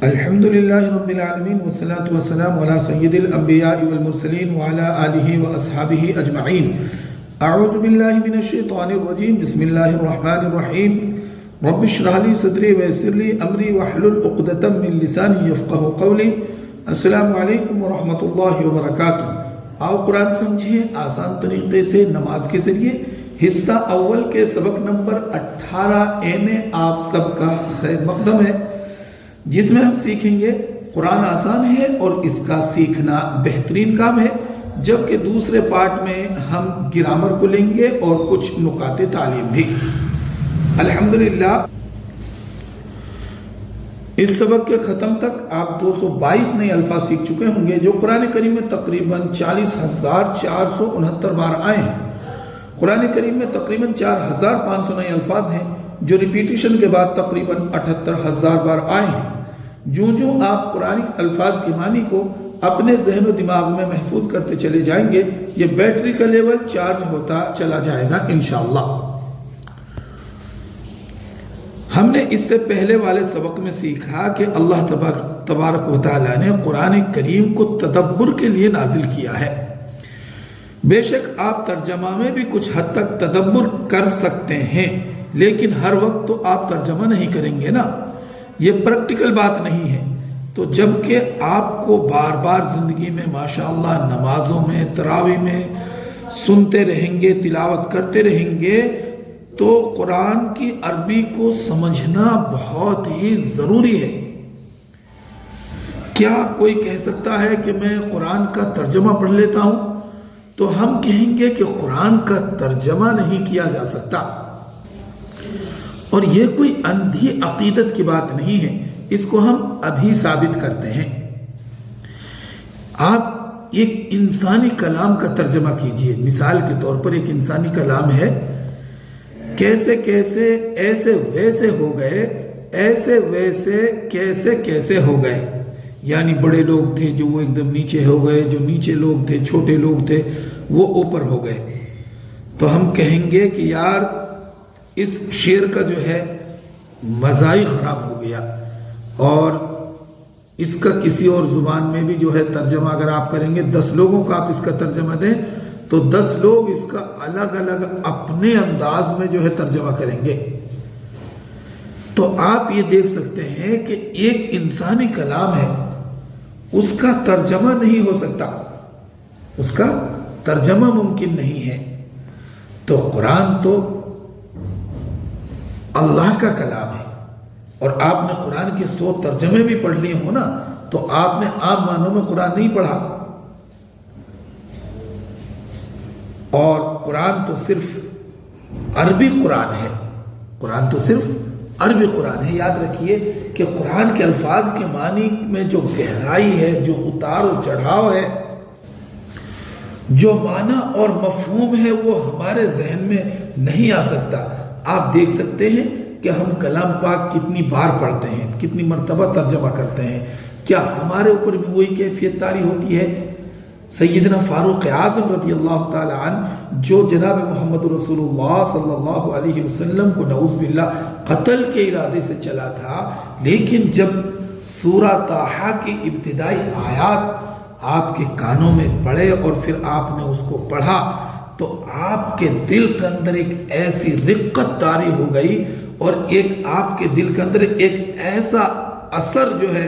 الحمد للہ رب العالمین والصلاة والسلام علی سید الانبیاء والمرسلین وعلی آلہ واصحابہ اجمعین. اعوذ باللہ من الشیطان الرجیم. بسم اللہ الرحمن الرحیم. رب اشرح لی صدری ویسر لی امری واحلل عقدۃ من لسانی یفقہوا قولی. السلام علیکم ورحمۃ اللہ وبرکاتہ. آؤ قرآن سمجھیں آسان طریقے سے نماز کے ذریعے. حصہ اول کے سبق نمبر 18A میں آپ سب کا خیر مقدم ہے، جس میں ہم سیکھیں گے قرآن آسان ہے اور اس کا سیکھنا بہترین کام ہے، جبکہ دوسرے پارٹ میں ہم گرامر کو لیں گے اور کچھ نکات تعلیم بھی. الحمدللہ اس سبق کے ختم تک آپ 222 نئے الفاظ سیکھ چکے ہوں گے، جو قرآن کریم میں تقریباً 40,469 بار آئے ہیں. قرآن کریم میں تقریباً 4,500 نئے الفاظ ہیں جو ریپیٹیشن کے بعد تقریباً 78,000 بار آئے ہیں. جو آپ قرآن الفاظ کی معنی کو اپنے ذہن و دماغ میں محفوظ کرتے چلے جائیں گے، یہ بیٹری کا لیول چارج ہوتا چلا جائے گا انشاءاللہ. ہم نے اس سے پہلے والے سبق میں سیکھا کہ اللہ تبارک و تعالیٰ نے قرآن کریم کو تدبر کے لیے نازل کیا ہے. بے شک آپ ترجمہ میں بھی کچھ حد تک تدبر کر سکتے ہیں، لیکن ہر وقت تو آپ ترجمہ نہیں کریں گے نا، یہ پریکٹیکل بات نہیں ہے. تو جب کہ آپ کو بار بار زندگی میں ماشاءاللہ نمازوں میں تراویح میں سنتے رہیں گے، تلاوت کرتے رہیں گے، تو قرآن کی عربی کو سمجھنا بہت ہی ضروری ہے. کیا کوئی کہہ سکتا ہے کہ میں قرآن کا ترجمہ پڑھ لیتا ہوں؟ تو ہم کہیں گے کہ قرآن کا ترجمہ نہیں کیا جا سکتا، اور یہ کوئی اندھی عقیدت کی بات نہیں ہے. اس کو ہم ابھی ثابت کرتے ہیں. آپ ایک انسانی کلام کا ترجمہ کیجئے. مثال کے طور پر ایک انسانی کلام ہے، کیسے کیسے ایسے ویسے ہو گئے، ایسے ویسے کیسے کیسے ہو گئے. یعنی بڑے لوگ تھے جو وہ ایک دم نیچے ہو گئے، جو نیچے لوگ تھے چھوٹے لوگ تھے وہ اوپر ہو گئے. تو ہم کہیں گے کہ یار اس شعر کا جو ہے مزہ ہی خراب ہو گیا، اور اس کا کسی اور زبان میں بھی جو ہے ترجمہ اگر آپ کریں گے، 10 لوگوں کا آپ اس کا ترجمہ دیں تو 10 لوگ اس کا الگ الگ اپنے انداز میں جو ہے ترجمہ کریں گے. تو آپ یہ دیکھ سکتے ہیں کہ ایک انسانی کلام ہے، اس کا ترجمہ نہیں ہو سکتا، اس کا ترجمہ ممکن نہیں ہے. تو قرآن تو اللہ کا کلام ہے، اور آپ نے قرآن کے 100 ترجمے بھی پڑھ لیے ہو نا، تو آپ نے عام معنوں میں قرآن نہیں پڑھا. اور قرآن تو صرف عربی قرآن ہے، قرآن تو صرف عربی قرآن ہے. یاد رکھیے کہ قرآن کے الفاظ کے معنی میں جو گہرائی ہے، جو اتار و چڑھاؤ ہے، جو معنی اور مفہوم ہے، وہ ہمارے ذہن میں نہیں آ سکتا. آپ دیکھ سکتے ہیں کہ ہم کلام پاک کتنی بار پڑھتے ہیں، کتنی مرتبہ ترجمہ کرتے ہیں. کیا ہمارے اوپر بھی وہی کیفیت طاری ہوتی ہے؟ سیدنا فاروق اعظم رضی اللہ تعالی عنہ، جو جناب محمد رسول اللہ صلی اللہ علیہ وسلم کو نعوذ باللہ قتل کے ارادے سے چلا تھا، لیکن جب سورہ طٰہٰ کی ابتدائی آیات آپ کے کانوں میں پڑے اور پھر آپ نے اس کو پڑھا، تو آپ کے دل کے اندر ایک ایسی رقت طاری ہو گئی، اور ایک آپ کے دل کے اندر ایک ایسا اثر جو ہے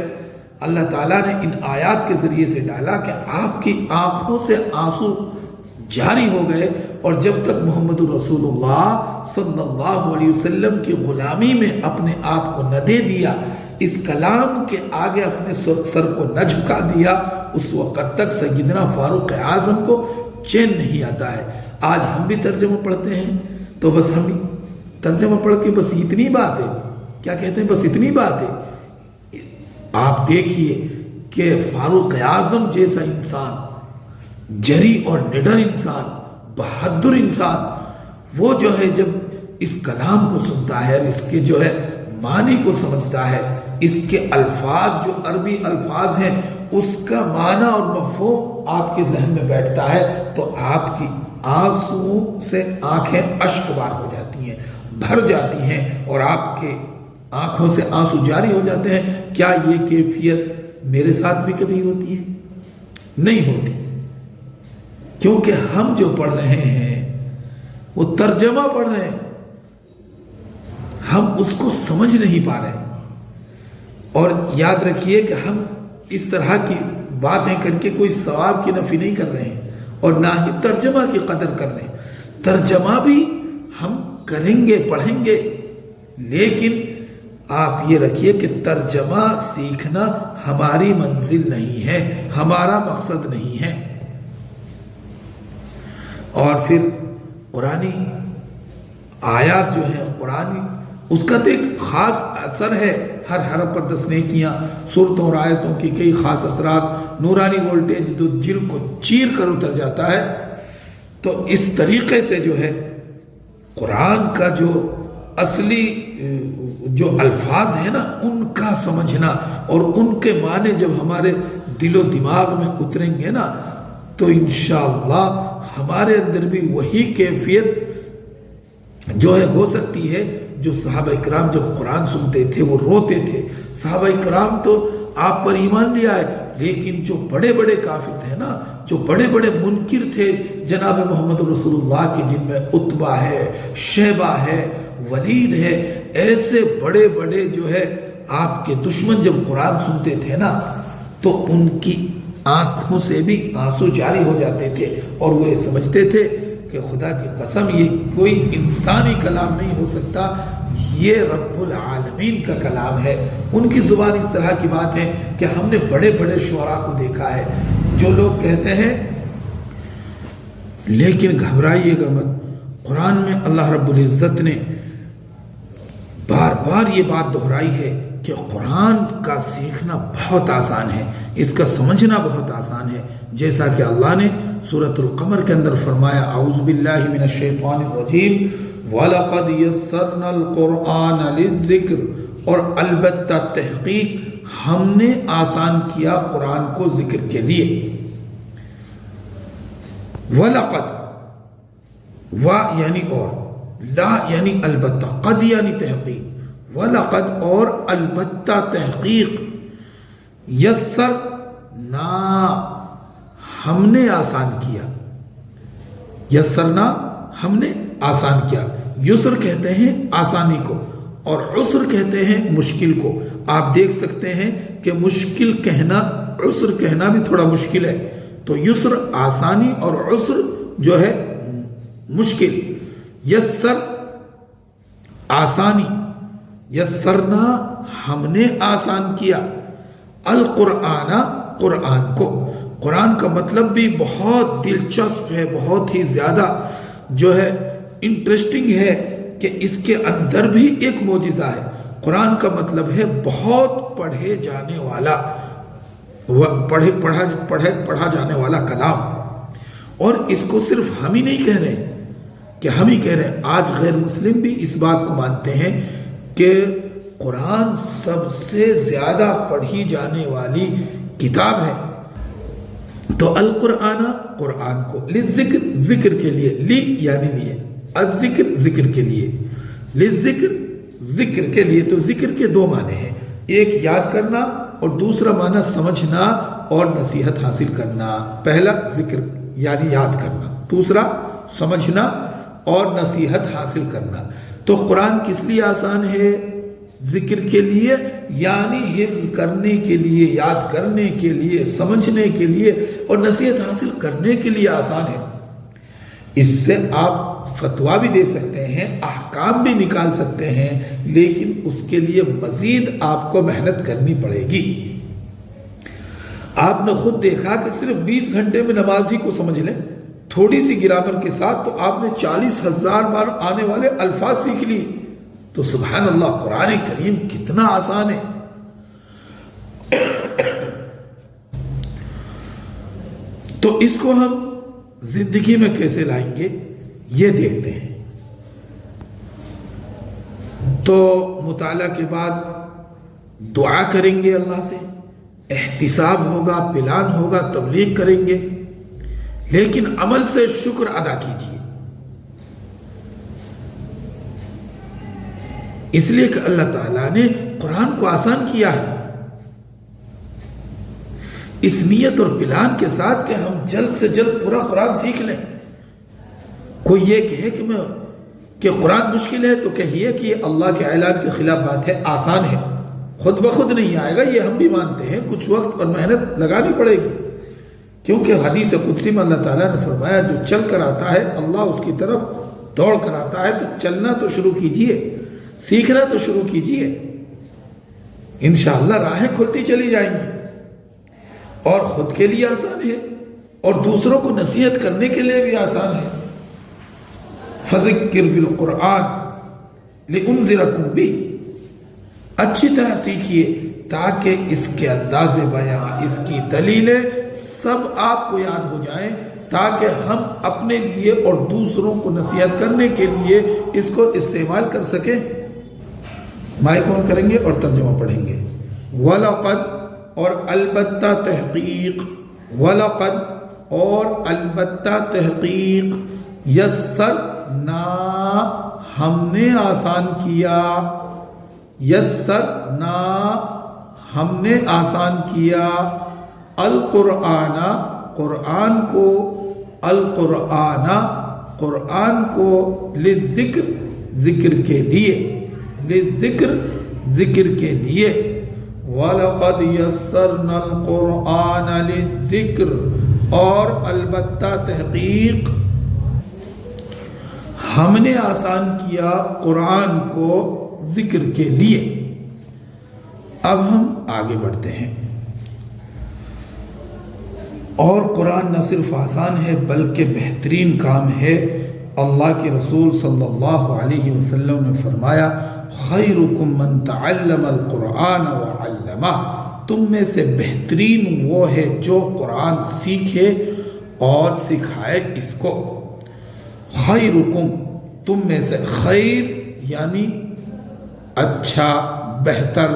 اللہ تعالیٰ نے ان آیات کے ذریعے سے ڈالا کہ آپ کی آنکھوں سے آنسو جاری ہو گئے. اور جب تک محمد رسول اللہ صلی اللہ علیہ وسلم کی غلامی میں اپنے آپ کو نہ دے دیا، اس کلام کے آگے اپنے سر کو نہ جھکا دیا، اس وقت تک سیدنا فاروق اعظم کو چین نہیں آتا ہے. آج ہم بھی ترجمہ پڑھتے ہیں تو بس ہم ترجمہ پڑھ کے بس اتنی بات ہے، کیا کہتے ہیں، بس اتنی بات ہے. آپ دیکھیے کہ فاروق اعظم جیسا انسان، جری اور نڈر انسان، بہادر انسان، وہ جو ہے جب اس کلام کو سنتا ہے اور اس کے جو ہے معنی کو سمجھتا ہے، اس کے الفاظ جو عربی الفاظ ہیں اس کا معنی اور مفہوم آپ کے ذہن میں بیٹھتا ہے، تو آپ کی آنسو سے آنکھیں اشک بار ہو جاتی ہیں، بھر جاتی ہیں، اور آپ کے آنکھوں سے آنسو جاری ہو جاتے ہیں. کیا یہ کیفیت میرے ساتھ بھی کبھی ہوتی ہے؟ نہیں ہوتی، کیونکہ ہم جو پڑھ رہے ہیں وہ ترجمہ پڑھ رہے ہیں، ہم اس کو سمجھ نہیں پا رہے ہیں. اور یاد رکھیے کہ ہم اس طرح کی باتیں کر کے کوئی ثواب کی نفی نہیں کر رہے ہیں اور نہ ہی ترجمہ کی قدر کر رہے ہیں. ترجمہ بھی ہم کریں گے، پڑھیں گے، لیکن آپ یہ رکھیے کہ ترجمہ سیکھنا ہماری منزل نہیں ہے، ہمارا مقصد نہیں ہے. اور پھر قرآنی آیات جو ہیں، قرآنی اس کا تو ایک خاص اثر ہے، ہر حرف پر 10 نیکیاں، صورتوں اور آیتوں کی کئی خاص اثرات، نورانی وولٹیج جو دل کو چیر کر اتر جاتا ہے. تو اس طریقے سے جو ہے قرآن کا جو اصلی جو الفاظ ہیں نا، ان کا سمجھنا اور ان کے معنی جب ہمارے دل و دماغ میں اتریں گے نا، تو انشاءاللہ ہمارے اندر بھی وہی کیفیت جو ہے ہو سکتی ہے جو صحابہ کرام جب قرآن سنتے تھے وہ روتے تھے. صحابہ کرام تو آپ پر ایمان لیا ہے، لیکن جو بڑے بڑے کافر تھے نا، جو بڑے بڑے منکر تھے جناب محمد رسول اللہ کی، جن میں عتبہ ہے، شیبہ ہے، ولید ہے، ایسے بڑے بڑے جو ہے آپ کے دشمن جب قرآن سنتے تھے نا، تو ان کی آنکھوں سے بھی آنسو جاری ہو جاتے تھے اور وہ یہ سمجھتے تھے کہ خدا کی قسم یہ کوئی انسانی کلام نہیں ہو سکتا، یہ رب العالمین کا کلام ہے. ان کی زبان اس طرح کی بات ہے کہ ہم نے بڑے بڑے شعراء کو دیکھا ہے جو لوگ کہتے ہیں، لیکن گھبرائیے گا مت، قرآن میں اللہ رب العزت نے بار بار یہ بات دہرائی ہے کہ قرآن کا سیکھنا بہت آسان ہے، اس کا سمجھنا بہت آسان ہے. جیسا کہ اللہ نے سورۃ القمر کے اندر فرمایا، اعوذ باللہ من الشیطان الرجیم، وَلَقَدْ يَسَّرْنَا الْقُرْآنَ لِلذِّكْرِ، اور البتہ تحقیق ہم نے آسان کیا قرآن کو ذکر کے لیے. وَلَقَدْ، و یعنی اور، لا یعنی البتہ، قد یعنی تحقیق، وَلَقَدْ اور البتہ تحقیق، یسر نا ہم نے آسان کیا، یسرنا ہم نے آسان کیا. یسر کہتے ہیں آسانی کو اور عسر کہتے ہیں مشکل کو. آپ دیکھ سکتے ہیں کہ مشکل کہنا، عسر کہنا بھی تھوڑا مشکل ہے، تو یسر آسانی اور عسر جو ہے مشکل. یسر آسانی، یسرنا ہم نے آسان کیا، القرآن قرآن کو. قرآن کا مطلب بھی بہت دلچسپ ہے، بہت ہی زیادہ جو ہے انٹرسٹنگ ہے کہ اس کے اندر بھی ایک معجزہ ہے. قرآن کا مطلب ہے بہت پڑھے جانے والا، پڑھا جانے والا کلام. اور اس کو صرف ہم ہی نہیں کہہ رہے کہ ہم ہی کہہ رہے ہیں، آج غیر مسلم بھی اس بات کو مانتے ہیں کہ قرآن سب سے زیادہ پڑھی جانے والی کتاب ہے. تو القرآن قرآن کو، للذکر ذکر کے لیے، لی یعنی لیے، الذکر ذکر کے لیے، للذکر ذکر کے لیے. تو ذکر کے دو معنی ہیں، ایک یاد کرنا اور دوسرا معنی سمجھنا اور نصیحت حاصل کرنا. پہلا ذکر یعنی یاد کرنا، دوسرا سمجھنا اور نصیحت حاصل کرنا. تو قرآن کس لیے آسان ہے؟ ذکر کے لیے، یعنی حفظ کرنے کے لیے، یاد کرنے کے لیے، سمجھنے کے لیے اور نصیحت حاصل کرنے کے لیے آسان ہے. اس سے آپ فتویٰ بھی دے سکتے ہیں، احکام بھی نکال سکتے ہیں، لیکن اس کے لیے مزید آپ کو محنت کرنی پڑے گی. آپ نے خود دیکھا کہ صرف 20 گھنٹے میں نماز ہی کو سمجھ لیں، تھوڑی سی گرامر کے ساتھ، تو آپ نے 40,000 بار آنے والے الفاظ سیکھ لیے. تو سبحان اللہ، قرآن کریم کتنا آسان ہے. تو اس کو ہم زندگی میں کیسے لائیں گے یہ دیکھتے ہیں. تو مطالعہ کے بعد دعا کریں گے اللہ سے، احتساب ہوگا، پلان ہوگا، تبلیغ کریں گے، لیکن عمل سے شکر ادا کیجیے. اس لیے کہ اللہ تعالیٰ نے قرآن کو آسان کیا ہے، اس نیت اور پلان کے ساتھ کہ ہم جلد سے جلد پورا قرآن سیکھ لیں۔ کوئی یہ کہے کہ قرآن مشکل ہے تو کہیے کہ یہ اللہ کے اعلان کے خلاف بات ہے، آسان ہے، خود بخود نہیں آئے گا، یہ ہم بھی مانتے ہیں، کچھ وقت اور محنت لگانی پڑے گی، کیونکہ حدیث قدسی میں اللہ تعالیٰ نے فرمایا جو چل کر آتا ہے اللہ اس کی طرف دوڑ کر آتا ہے، تو چلنا تو شروع کیجئے، سیکھنا تو شروع کیجئے، انشاءاللہ راہیں کھلتی چلی جائیں گی، اور خود کے لیے آسان ہے اور دوسروں کو نصیحت کرنے کے لیے بھی آسان ہے۔ فَذِكِّرْ بِالْقُرْآنِ لِأُنذِرَكُمْ بِهِ، اچھی طرح سیکھیے تاکہ اس کے انداز بیاں، اس کی دلیلیں سب آپ کو یاد ہو جائیں، تاکہ ہم اپنے لیے اور دوسروں کو نصیحت کرنے کے لیے اس کو استعمال کر سکیں۔ مائک آن کریں گے اور ترجمہ پڑھیں گے۔ وَلَقَدْ، اور البتہ تحقیق، وَلَقَدْ، اور البتہ تحقیق، یسرنا، ہم نے آسان کیا، یسرنا، ہم نے آسان کیا، القرآن، قرآن کو، القرآن، قرآن کو، للذکر، ذکر کے لیے، للذکر، ذکر کے لیے، وَلَقَدْ يَسَّرْنَا الْقُرْآنَ لِلذِّكْرِ، اور البتہ تحقیق ہم نے آسان کیا قرآن کو ذکر کے لیے۔ اب ہم آگے بڑھتے ہیں، اور قرآن نہ صرف آسان ہے بلکہ بہترین کام ہے۔ اللہ کے رسول صلی اللہ علیہ وسلم نے فرمایا خیرکم من تعلم القرآن وعلمہ، تم میں سے بہترین وہ ہے جو قرآن سیکھے اور سکھائے اس کو۔ خیرکم، تم میں سے، خیر یعنی اچھا، بہتر،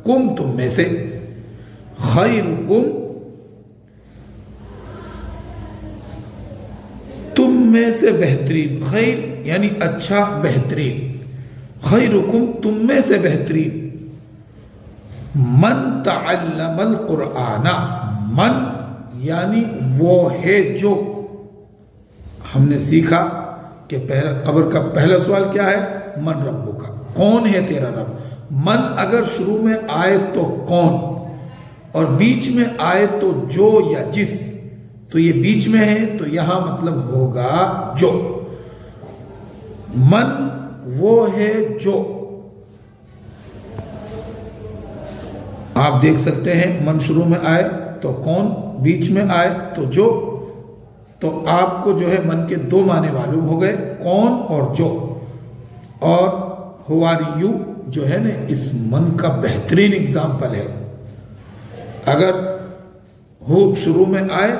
کم تم میں سے، خیرکم تم میں سے بہترین، خیر یعنی اچھا، بہترین، خیرکم تم میں سے بہترین، من تعلم القرآن، من یعنی وہ ہے جو، ہم نے سیکھا کہ قبر کا پہلا سوال کیا ہے؟ من ربک، کون ہے تیرا رب؟ من اگر شروع میں آئے تو کون، اور بیچ میں آئے تو جو یا جس، تو یہ بیچ میں ہے تو یہاں مطلب ہوگا جو، من وہ ہے جو، آپ دیکھ سکتے ہیں من شروع میں آئے تو کون، بیچ میں آئے تو جو، تو آپ کو جو ہے من کے دو معنی معلوم ہو گئے، کون اور جو۔ اور ہو آر یو جو ہے نا، اس من کا بہترین اگزامپل ہے۔ اگر ہو شروع میں آئے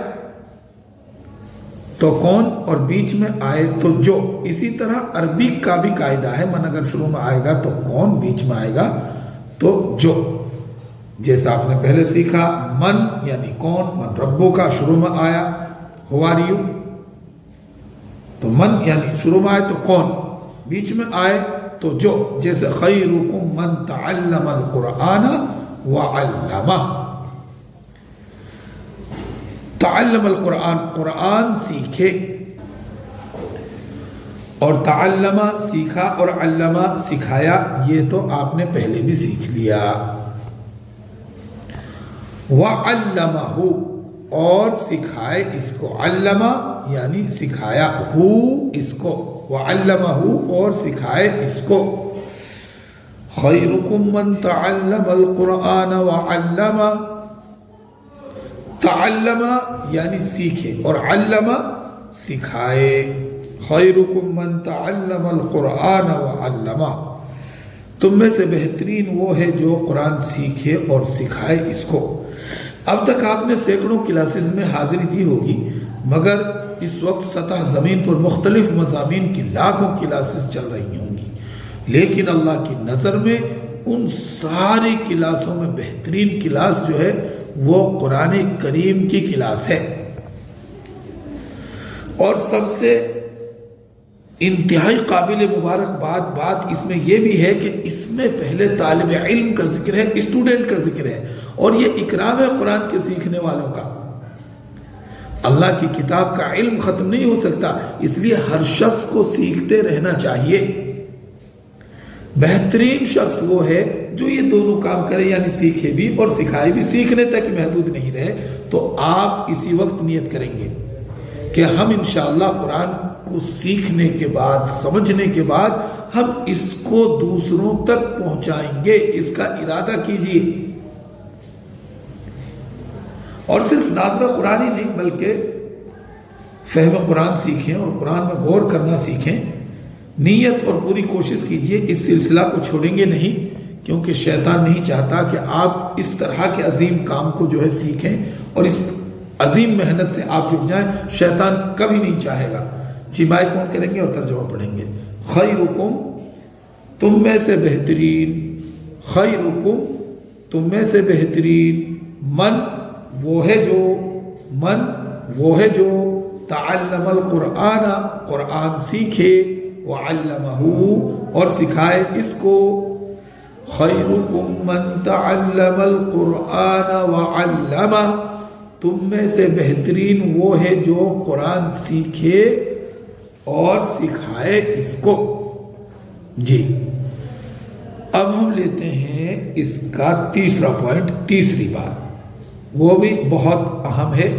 تو کون، اور بیچ میں آئے تو جو۔ اسی طرح عربی کا بھی قاعدہ ہے، من اگر شروع میں آئے گا تو کون، بیچ میں آئے گا تو جو، جیسا آپ نے پہلے سیکھا من یعنی کون، من ربو کا شروع میں آیا، ہو آر یو، تو من یعنی شروع میں آئے تو کون، بیچ میں آئے تو جو، جیسے خیرکم من تعلم القرآن وعلمہ، تعلم القرآن، قرآن سیکھے، اور تعلمہ سیکھا اور علمہ سکھایا، یہ تو آپ نے پہلے بھی سیکھ لیا۔ وعلمہ، اور سکھائے اس کو، علمہ یعنی سکھایا، ہو اس کو، وعلمہ اور سکھائے اس کو۔ خیرکم من تعلم القرآن وعلمہ، تعلمہ یعنی سیکھے اور علمہ سکھائے۔ خیرکم من تعلم القرآن وعلمہ، تم میں سے بہترین وہ ہے جو قرآن سیکھے اور سکھائے اس کو۔ اب تک آپ نے سینکڑوں کلاسز میں حاضری دی ہوگی، مگر اس وقت سطح زمین پر مختلف مضامین کی لاکھوں کلاسز چل رہی ہوں گی، لیکن اللہ کی نظر میں ان ساری کلاسوں میں بہترین کلاس جو ہے وہ قرآن کریم کی کلاس ہے، اور سب سے انتہائی قابل مبارکباد بات اس میں یہ بھی ہے کہ اس میں پہلے طالب علم کا ذکر ہے، اسٹوڈنٹ کا ذکر ہے، اور یہ اکرام ہے قرآن کے سیکھنے والوں کا۔ اللہ کی کتاب کا علم ختم نہیں ہو سکتا، اس لیے ہر شخص کو سیکھتے رہنا چاہیے۔ بہترین شخص وہ ہے جو یہ دونوں کام کرے، یعنی سیکھے بھی اور سکھائے بھی، سیکھنے تک محدود نہیں رہے۔ تو آپ اسی وقت نیت کریں گے کہ ہم انشاءاللہ قرآن کو سیکھنے کے بعد، سمجھنے کے بعد ہم اس کو دوسروں تک پہنچائیں گے، اس کا ارادہ کیجئے۔ اور صرف ناظرہ قرآن ہی نہیں بلکہ فہم قرآن سیکھیں اور قرآن میں غور کرنا سیکھیں۔ نیت اور پوری کوشش کیجئے، اس سلسلہ کو چھوڑیں گے نہیں، کیونکہ شیطان نہیں چاہتا کہ آپ اس طرح کے عظیم کام کو جو ہے سیکھیں اور اس عظیم محنت سے آپ جڑ جائیں۔ شیطان کبھی نہیں چاہے گا۔ جی مائک آن کریں گے اور ترجمہ پڑھیں گے۔ خیرکم، تم میں سے بہترین، خیرکم، تم میں سے بہترین، من وہ ہے جو تعلم القرآن، قرآن سیکھے، وعلمہ اور سکھائے اس کو۔ خیرکم من تعلم القرآن وعلمہ، تم میں سے بہترین وہ ہے جو قرآن سیکھے اور سکھائے اس کو۔ جی اب ہم لیتے ہیں اس کا تیسرا پوائنٹ، تیسری بات، وہ بھی بہت اہم ہے،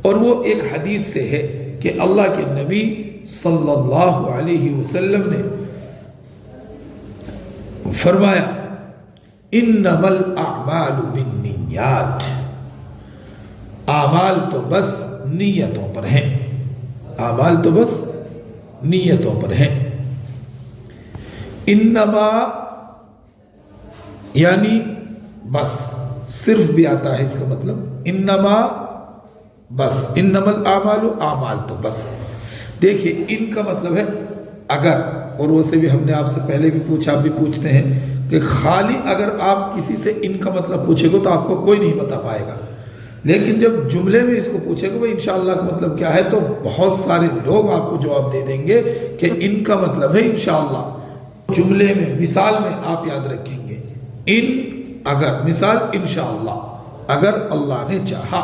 اور وہ ایک حدیث سے ہے کہ اللہ کے نبی صلی اللہ علیہ وسلم نے فرمایا انما الاعمال بالنیات، اعمال تو بس نیتوں پر ہیں، اعمال تو بس نیتوں پر ہیں۔ انما یعنی بس، صرف بھی آتا ہے اس کا مطلب، انما بس، انما الاعمال، اعمال تو بس۔ دیکھیے ان کا مطلب ہے اگر، اور وہ سے بھی ہم نے آپ سے پہلے بھی پوچھا، آپ بھی پوچھتے ہیں کہ خالی اگر آپ کسی سے ان کا مطلب پوچھے گا تو آپ کو کوئی نہیں بتا پائے گا، لیکن جب جملے میں اس کو پوچھے گا بھائی انشاءاللہ کا مطلب کیا ہے، تو بہت سارے لوگ آپ کو جواب دے دیں گے کہ ان کا مطلب ہے انشاءاللہ۔ جملے میں، مثال میں آپ یاد رکھیں گے، ان اگر، مثال انشاءاللہ، اگر اللہ نے چاہا۔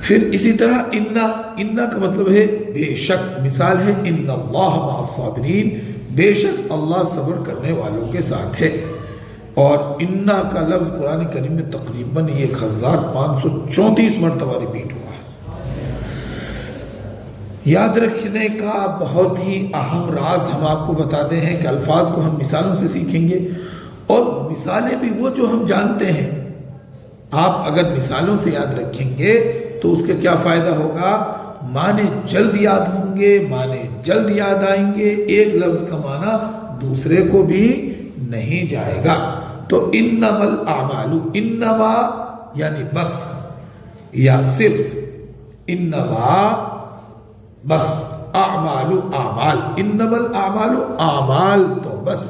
پھر اسی طرح انا کا مطلب ہے بے شک، مثال ہے ان اللہ مع الصابرین، بے شک اللہ صبر کرنے والوں کے ساتھ ہے۔ اور انا کا لفظ قرآن کریم میں تقریباً 1534 مرتبہ ریپیٹ ہوا ہے۔ یاد رکھنے کا بہت ہی اہم راز ہم آپ کو بتاتے ہیں کہ الفاظ کو ہم مثالوں سے سیکھیں گے، اور مثالیں بھی وہ جو ہم جانتے ہیں۔ آپ اگر مثالوں سے یاد رکھیں گے تو اس کا کیا فائدہ ہوگا؟ معنی جلد یاد ہوں گے، معنی جلد یاد آئیں گے، ایک لفظ کا معنی دوسرے کو بھی نہیں جائے گا۔ تو انما الاعمال، انما یعنی بس یا صرف، انما بس، اعمال اعمال، انما الاعمال اعمال تو بس۔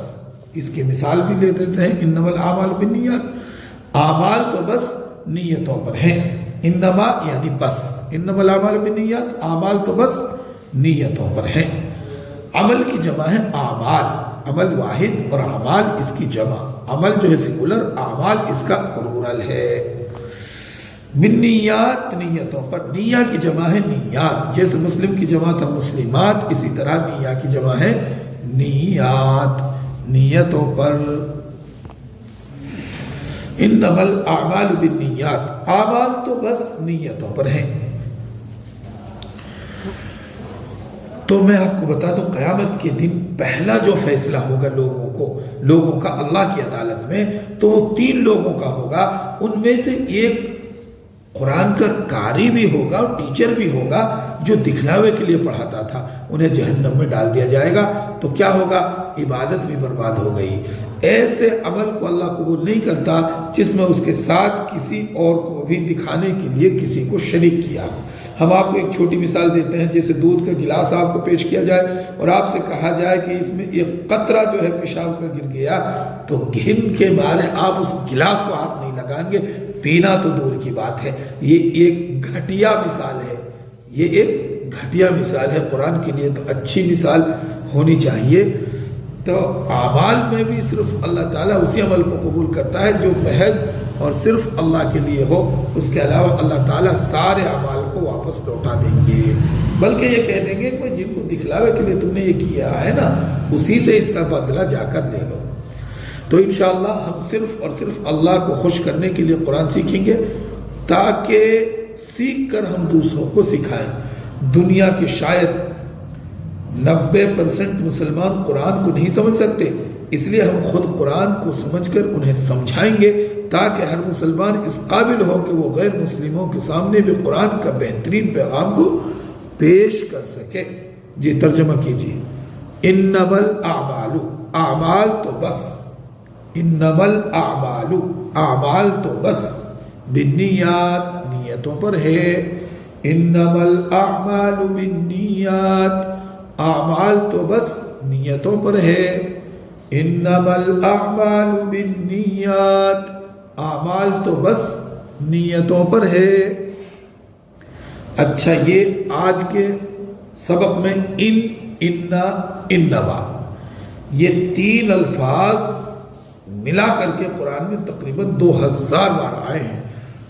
اس کی مثال بھی لے دیتے ہیں، انما الاعمال بالنیات، اعمال تو بس نیتوں پر ہیں۔ انما یعنی بس، انما الاعمال بالنیات، اعمال تو بس نیتوں پر ہیں۔ عمل کی جمع ہے اعمال، عمل واحد اور اعمال اس کی جمع، عمل جو ہے سنگولر، اعمال اس کا پلورل ہے۔ بالنیات نیتوں پر، نیہ کی جمع ہے نیات، جیسے مسلم کی جمع تھا مسلمات، اسی طرح نیہ کی جمع ہے نیات، نیتوں پر۔ انما الاعمال بالنیات، اعمال تو بس نیتوں پر ہیں۔ تو میں آپ کو بتا دوں قیامت کے دن پہلا جو فیصلہ ہوگا لوگوں کا اللہ کی عدالت میں، تو وہ 3 لوگوں کا ہوگا۔ ان میں سے ایک قرآن کا قاری بھی ہوگا اور ٹیچر بھی ہوگا جو دکھلاوے کے لیے پڑھاتا تھا، انہیں جہنم میں ڈال دیا جائے گا۔ تو کیا ہوگا؟ عبادت بھی برباد ہو گئی۔ ایسے عمل کو اللہ قبول نہیں کرتا جس میں اس کے ساتھ کسی اور کو بھی دکھانے کے لیے کسی کو شریک کیا ہو۔ ہم آپ کو ایک چھوٹی مثال دیتے ہیں، جیسے دودھ کا گلاس آپ کو پیش کیا جائے اور آپ سے کہا جائے کہ اس میں ایک قطرہ جو ہے پیشاب کا گر گیا، تو گھن کے مارے آپ اس گلاس کو ہاتھ نہیں لگائیں گے، پینا تو دور کی بات ہے۔ یہ ایک گھٹیا مثال ہے، یہ ایک گھٹیا مثال ہے، قرآن کے لیے تو اچھی مثال ہونی چاہیے۔ تو اعمال میں بھی صرف اللہ تعالیٰ اسی عمل کو قبول کرتا ہے جو محض اور صرف اللہ کے لیے ہو، اس کے علاوہ اللہ تعالیٰ سارے اعمال کو واپس لوٹا دیں گے، بلکہ یہ کہہ دیں گے کہ جن کو دکھلاوے کے لیے تم نے یہ کیا ہے نا، اسی سے اس کا بدلہ جا کر لے لو۔ تو انشاءاللہ ہم صرف اور صرف اللہ کو خوش کرنے کے لیے قرآن سیکھیں گے، تاکہ سیکھ کر ہم دوسروں کو سکھائیں۔ دنیا کے شاید 90% مسلمان قرآن کو نہیں سمجھ سکتے، اس لیے ہم خود قرآن کو سمجھ کر انہیں سمجھائیں گے، تاکہ ہر مسلمان اس قابل ہو کہ وہ غیر مسلموں کے سامنے بھی قرآن کا بہترین پیغام کو پیش کر سکے۔ جی ترجمہ کیجیے۔ انما الاعمال، اعمال تو بس، انما الاعمال، اعمال تو بس، بالنیات، نیتوں پر ہے، انما الاعمال بالنیات، اعمال تو بس نیتوں پر ہے، انما الاعمال بالنیات، اعمال تو بس نیتوں پر ہے۔ اچھا، یہ آج کے سبق میں انما یہ 3 الفاظ ملا کر کے قرآن میں تقریباً 2000 بار آئے ہیں،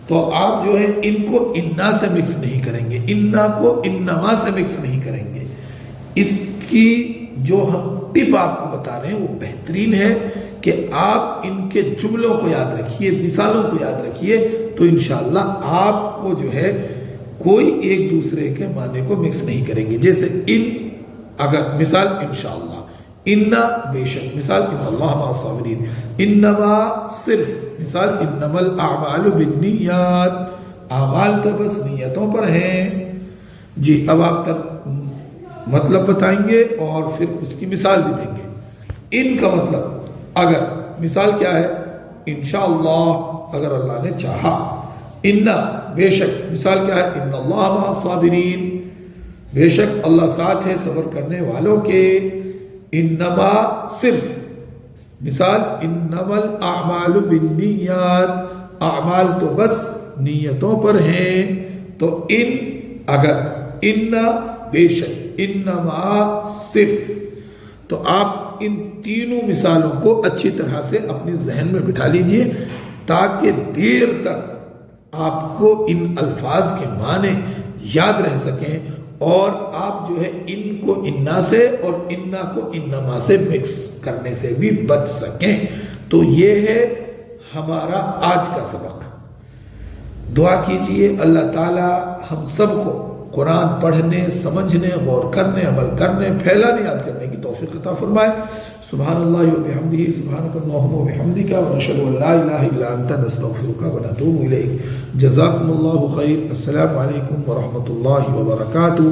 تو آپ جو ہے ان کو انا سے مکس نہیں کریں گے، انا کو انما سے مکس نہیں کریں گے۔ اس کی جو ہم ٹپ آپ کو بتا رہے ہیں وہ بہترین ہے کہ آپ ان کے جملوں کو یاد رکھیے، مثالوں کو یاد رکھیے، تو انشاءاللہ آپ کو جو ہے کوئی ایک دوسرے کے معنی کو مکس نہیں کریں گے۔ جیسے ان، اگر مثال انشاءاللہ، انا بے شک، مثال ان اللہ مع الصابرین، انما صرف، مثال انما الاعمال بالنیات، اعمال تو بس نیتوں پر ہیں۔ جی اب آپ مطلب بتائیں گے اور پھر اس کی مثال بھی دیں گے۔ ان کا مطلب، اگر، مثال کیا ہے؟ انشاءاللہ، اگر اللہ نے چاہا۔ انا بے شک، مثال کیا ہے؟ ان اللہ مع الصابرین، بے شک اللہ ساتھ ہے صبر کرنے والوں کے۔ انما صرف، مثال انما الاعمال بالنیات، اعمال تو بس نیتوں پر ہیں۔ تو ان، اگر، انا بے شک، انما صرف، تو آپ ان تینوں مثالوں کو اچھی طرح سے اپنے ذہن میں بٹھا لیجئے، تاکہ دیر تک آپ کو ان الفاظ کے معنی یاد رہ سکیں، اور آپ جو ہے ان کو انا سے اور انا کو انما سے مکس کرنے سے بھی بچ سکیں۔ تو یہ ہے ہمارا آج کا سبق۔ دعا کیجئے اللہ تعالی ہم سب کو قرآن پڑھنے، سمجھنے، غور کرنے، عمل کرنے، پھیلانے، یاد کرنے کی توفیق عطا فرمائے۔ سبحان اللہ و بحمدہ، سبحانک اللہم و بحمدک، ونشہد ان لا الہ الا انت، نستغفرک ونتوب الیک۔ جزاکم اللہ خیر۔ السلام علیکم ورحمۃ اللہ وبرکاتہ۔